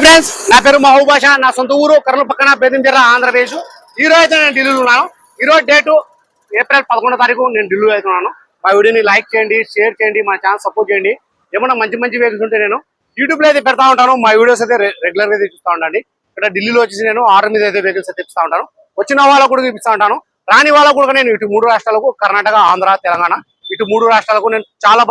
Friends, నా పేరు మహబూబ్ బాషా. నా సొంత ఊరు కర్నూలు పక్కన బేదంచెర్ల, ఆంధ్రప్రదేశ్. ఈ రోజు అయితే నేను ఢిల్లీలో ఉన్నాను. ఈ రోజు డేటు ఏప్రిల్ 11వ తారీఖు నేను ఢిల్లీలో అవుతున్నాను. మా వీడియోని లైక్ చేయండి, షేర్ చేయండి, మా ఛానల్ సపోర్ట్ చేయండి. ఏమన్నా మంచి మంచి వెహికల్స్ ఉంటే నేను యూట్యూబ్ లో అయితే పెడతా ఉంటాను. మా వీడియోస్ అయితే రెగ్యులర్ గా చూస్తూ ఉండండి. ఇక్కడ ఢిల్లీలో వచ్చేసి నేను ఆర్డర్ మీద అయితే వెహికల్స్ అయితే ఇప్పిస్తా ఉంటాను. వచ్చిన వాళ్ళకు కూడా చూపిస్తా ఉంటాను, రాని వాళ్ళకు కూడా నేను ఇటు 3 రాష్ట్రాలకు, కర్ణాటక, ఆంధ్ర, తెలంగాణ, ఇటు 3 రాష్ట్రాలకు నేను చాలా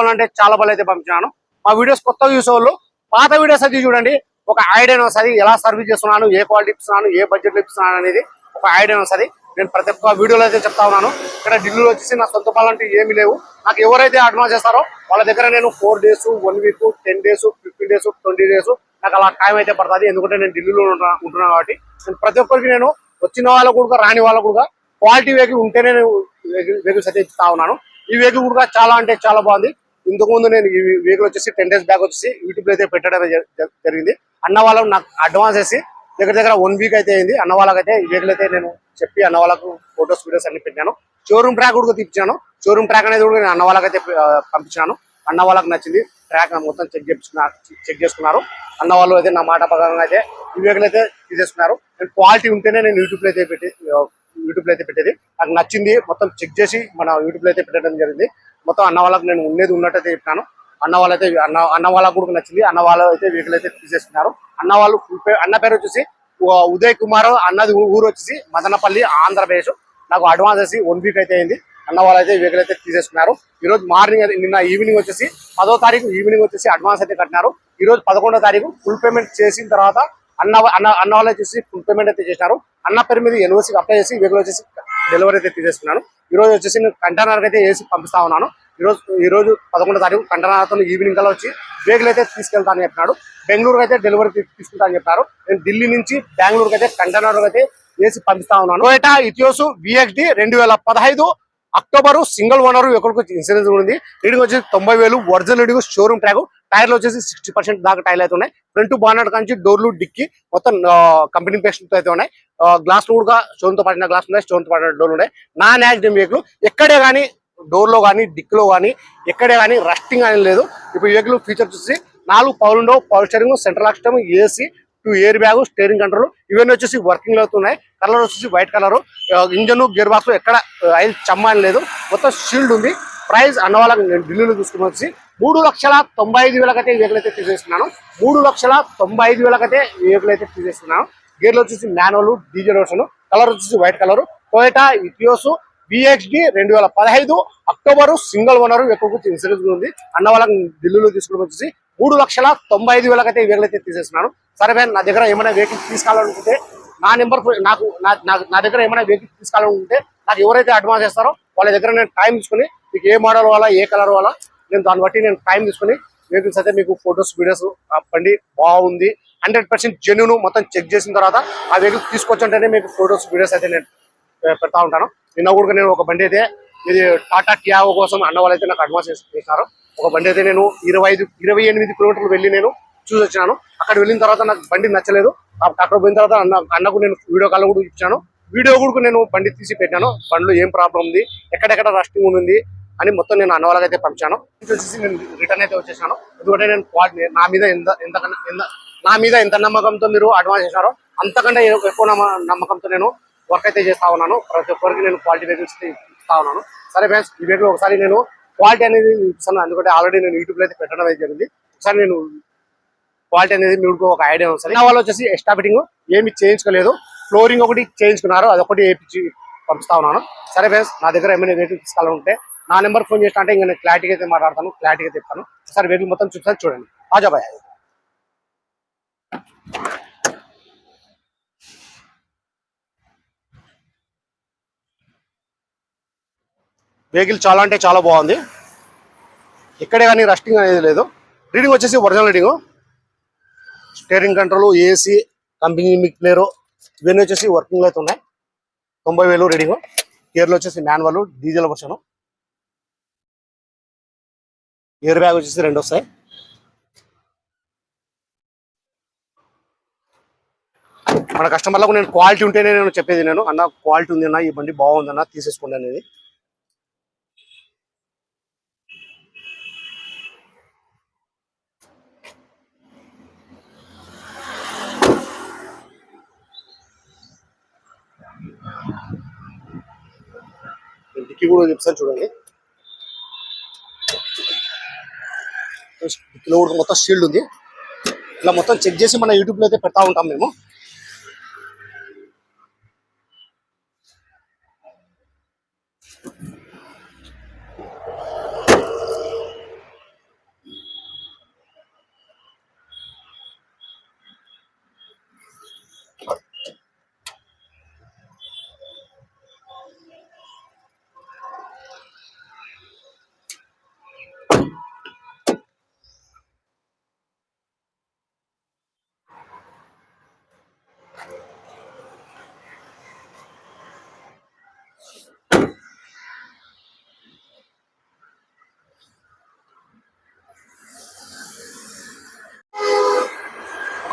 బలు అయితే పంపించాను. మా వీడియోస్ కొత్తగా చూసేవాళ్ళు పాత వీడియోస్ అయితే చూడండి, ఒక ఐడియా వస్తుంది. ఎలా సర్వీస్ చేస్తున్నాను, ఏ క్వాలిటీ ఇస్తున్నాను, ఏ బడ్జెట్ లో ఇస్తున్నాను అనేది ఒక ఐడియా వస్తుంది. నేను ప్రతి ఒక్క వీడియోలో అయితే చెప్తా ఉన్నాను. ఇక్కడ ఢిల్లీలో వచ్చేసి నా సొంత పాలంటే ఏమీ లేవు. నాకు ఎవరైతే అడ్వాన్స్ చేస్తారో వాళ్ళ దగ్గర నేను 4 days, 1 week, 10 days, 15 days, 20 days నాకు అలా టైం అయితే పడుతుంది. ఎందుకంటే నేను ఢిల్లీలో ఉంటున్నాను కాబట్టి నేను ప్రతి ఒక్కరికి నేను వచ్చిన వాళ్ళకు కూడా రాని వాళ్ళకు కూడా క్వాలిటీ వెహికల్ ఉంటేనే నేను వెహికల్స్ అయితే ఇస్తా ఉన్నాను. ఈ వెహికల్ కూడా చాలా అంటే చాలా బాగుంది. ఇంతకుముందు నేను ఈ వెహికల్ వచ్చేసి 10 days బ్యాక్ వచ్చేసి యూట్యూబ్ లో అయితే పెట్టడం జరిగింది. అన్న వాళ్ళకు నాకు అడ్వాన్స్ వేసి దగ్గర 1 week అయితే అయింది. అన్న వాళ్ళకైతే ఈ వెహికల్ అయితే నేను చెప్పి అన్న వాళ్ళకు ఫొటోస్ వీడియోస్ అన్ని పెట్టాను. షోరూమ్ ట్రాక్ కూడా తీపించాను. షోరూమ్ ట్రాక్ అనేది కూడా నేను అన్న వాళ్ళకైతే పంపించాను. అన్న వాళ్ళకి నచ్చింది. ట్రాక్ మొత్తం చెక్ చేసుకున్నారు. అన్న వాళ్ళు అయితే నా మాట ప్రకారంగా అయితే ఈ వెహికల్ అయితే తీసేసుకున్నారు. నేను క్వాలిటీ ఉంటేనే నేను యూట్యూబ్ లో అయితే పెట్టేది. నాకు నచ్చింది మొత్తం చెక్ చేసి మన యూట్యూబ్ లో అయితే పెట్టడం జరిగింది. మొత్తం అన్న వాళ్ళకి నేను ఉన్నది ఉన్నట్టయితే చెప్పాను. అన్న వాళ్ళకు కూడా నచ్చింది. అన్న వాళ్ళు అయితే వెహికల్ అయితే తీసేసుకున్నారు. అన్న వాళ్ళు అన్న పేరు వచ్చేసి ఉదయ్ కుమార్, అన్నది ఊరు వచ్చేసి మదనపల్లి, ఆంధ్రప్రదేశ్. నాకు అడ్వాన్స్ వేసి 1 week అయితే అయింది. అన్న వాళ్ళు అయితే వెహికల్ అయితే తీసేసుకున్నారు. ఈ రోజు మార్నింగ్ నిన్న ఈవినింగ్ వచ్చేసి 10వ తారీఖు ఈవినింగ్ వచ్చేసి అడ్వాన్స్ అయితే కట్టినారు. ఈ రోజు 11వ తారీఖు ఫుల్ పేమెంట్ చేసిన తర్వాత అన్న వాళ్ళు వచ్చేసి ఫుల్ పేమెంట్ అయితే చేసినారు. అన్న పేరు మీద ఎన్ఓసి అప్లై చేసి వెహికల్ వచ్చేసి డెలివరీ అయితే తీసేసుకున్నాను. ఈ రోజు వచ్చేసి నేను కంటైనర్ అయితే వేసి పంపిస్తా ఉన్నాను. ఈ రోజు 11వ తారీఖు కంటైనర్తో ఈవినింగ్ కల్లా వచ్చి వెహికల్ అయితే తీసుకెళ్తానని చెప్పినాడు. బెంగళూరుకి అయితే డెలివరీ తీసుకుంటానని చెప్పారు. నేను ఢిల్లీ నుంచి బెంగళూరుకి అయితే కంటైనర్ అయితే వేసి పంపిస్తా ఉన్నాను. Toyota Etios VXD 2015 October single owner ఎక్కడికి ఇన్సూరెన్స్ ఉంది. రీడింగ్ వచ్చేసి 90,000 ఒరిజినల్ రీడింగ్, షోరూమ్ ట్రాక్. టైర్లు వచ్చేసి 60% దాకా టైర్లు అయితే ఉన్నాయి. ఫ్రంట్ బానెట్ నుంచి డోర్లు, డిక్కి మొత్తం కంపెనీ పేస్ట్ అయితే ఉన్నాయి. గ్లాస్ కూడా స్టోన్ తో పడిన గ్లాస్ ఉన్నాయి, స్టోన్ తో పడిన డోర్లు ఉన్నాయి. Non accident vehicle. ఎక్కడే కానీ డోర్ లో కానీ డిక్ లో కానీ ఎక్కడే కానీ రస్టింగ్ అని లేదు. ఇప్పుడు వెహికల్ ఫీచర్స్ వచ్చేసి 4 power steering, central lock system, AC, 2 air bag, steering control ఇవన్నీ వచ్చేసి వర్కింగ్ లో అవుతున్నాయి. కలర్ వచ్చేసి white colour. Engine, gear box ఎక్కడ ఆయిల్ చమ్మా అని లేదు. మొత్తం షీల్డ్ ఉంది. ప్రైస్ అన్న వాళ్ళకి నేను ఢిల్లీలో చూసుకుని వచ్చి 3,95,000 అయితే ఈ వెహికల్ అయితే తీసేస్తున్నాను. 3,95,000 అయితే ఈ వెహికల్ అయితే తీసేస్తున్నాను. గేర్లు వచ్చేసి మాన్యువల్, డీజిల్ వర్షన్. కలర్ వచ్చేసి white colour. Toyota Etios VXD 2015 October single owner ఎక్కువ ఇన్సూరెన్స్ ఉంది. అన్న వాళ్ళకి ఢిల్లీలో తీసుకుని వచ్చేసి 3,95,000 అయితే ఈ వెహికల్ అయితే తీసేస్తున్నాను. సరే నా దగ్గర ఏమైనా వెహికల్ తీసుకోవాలనుకుంటే నా నెంబర్ నా దగ్గర ఏమైనా వెహికల్ తీసుకోవాలనుకుంటే నాకు ఎవరైతే అడ్వాన్స్ చేస్తారో వాళ్ళ దగ్గర నేను టైం తీసుకుని మీకు ఏ మోడల్ వాళ్ళ, ఏ కలర్ వాళ్ళ నేను దాన్ని బట్టి నేను టైం తీసుకుని వెహికల్స్ అయితే మీకు ఫొటోస్, వీడియోస్ బండి బాగుంది 100% జెన్యూన్ మొత్తం చెక్ చేసిన తర్వాత ఆ వెహికల్ తీసుకొచ్చుంటేనే మీకు ఫొటోస్, వీడియోస్ అయితే నేను పెడతా ఉంటాను. నిన్న కూడా నేను ఒక బండి అయితే ఇది టాటా టియాగో కోసం అన్న వాళ్ళు అయితే నాకు అడ్వాన్స్ చేసినారు. ఒక బండి అయితే నేను 28 కిలోమీటర్లు వెళ్ళి నేను చూసి వచ్చినాను. అక్కడ వెళ్ళిన తర్వాత నాకు బండి నచ్చలేదు. అక్కడ పోయిన తర్వాత అన్నకు నేను వీడియో కాల్ కూడా ఇచ్చాను. వీడియో కూడా నేను బండి తీసి పెట్టాను. బండిలో ఏం ప్రాబ్లం ఉంది, ఎక్కడెక్కడ రస్టింగ్ ఉంది అని మొత్తం నేను అన్న వాళ్ళకైతే పంపించాను. వచ్చేసి నేను రిటర్న్ అయితే వచ్చేసాను. ఎందుకంటే నేను నా మీద ఎంత నమ్మకంతో మీరు అడ్వాన్స్ చేశారో అంతకంటే ఎక్కువ నమ్మకంతో నేను వర్క్ అయితే చేస్తా ఉన్నాను. ప్రతి ఒక్కరికి నేను క్వాలిటీ వెహికల్స్ ఇస్తా ఉన్నాను. సరే ఫ్రెండ్స్, ఈ వెహికల్ ఒకసారి నేను క్వాలిటీ అనేది ఇస్తాను. ఎందుకంటే ఆల్రెడీ నేను యూట్యూబ్ లో అయితే పెట్టడం అయితే జరిగింది. ఒకసారి నేను క్వాలిటీ అనేది మీకు ఒక ఐడియా వస్తుంది. నా వాళ్ళు వచ్చేసి ఎక్స్ట్రా ఫిట్టింగ్ ఏమి చేయించుకోలేదు. ఫ్లోరింగ్ ఒకటి చేయించుకున్నారు, అదొకటి వేయించి పంపిస్తా ఉన్నాను. సరే ఫ్రెండ్స్, నా దగ్గర ఏమైనా వెహికల్ తీసుకోవాలంటే నా నెంబర్ ఫోన్ చేస్తా అంటే ఇంకా నేను క్లారిటీగా అయితే మాట్లాడతాను, క్లారిటీగా చెప్తాను. ఒకసారి వెహికల్ మొత్తం చూస్తాను, చూడండి. ఆజాబాయ్. వెహికల్ చాలా అంటే చాలా బాగుంది. ఎక్కడే కానీ రస్టింగ్ అనేది లేదు. రీడింగ్ వచ్చేసి original reading. Steering control, AC, company మిక్లర్ ఇవన్నీ వచ్చేసి వర్కింగ్ లో అయితే ఉన్నాయి. 90,000 రీడింగ్. గేర్లు వచ్చేసి manual, diesel version. Air bag వచ్చేసి 2 వస్తాయి. మన కస్టమర్లకు నేను క్వాలిటీ ఉంటేనే నేను చెప్పేది. నేను అన్న క్వాలిటీ ఉంది అన్న, ఈ బండి బాగుందన్న తీసేసుకోండి అనేది. డిక్కీ కూడా చెప్తాను చూడండి. డిక్కీలో కూడా మొత్తం షీల్డ్ ఉంది. ఇలా మొత్తం చెక్ చేసి మన యూట్యూబ్లో అయితే పెడతా ఉంటాం మేము.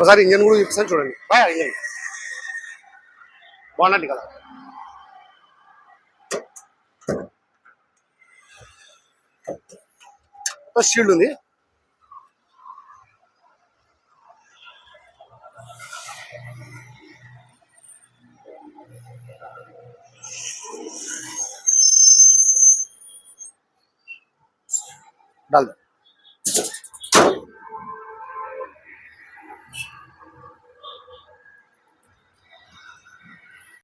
ఒకసారి ఇంజన్ కూడా చూపిస్తాను చూడండి. బాయ్ ఇంజన్ బాగున్నట్టు కదా. షీల్డ్ ఉంది. डाल दो.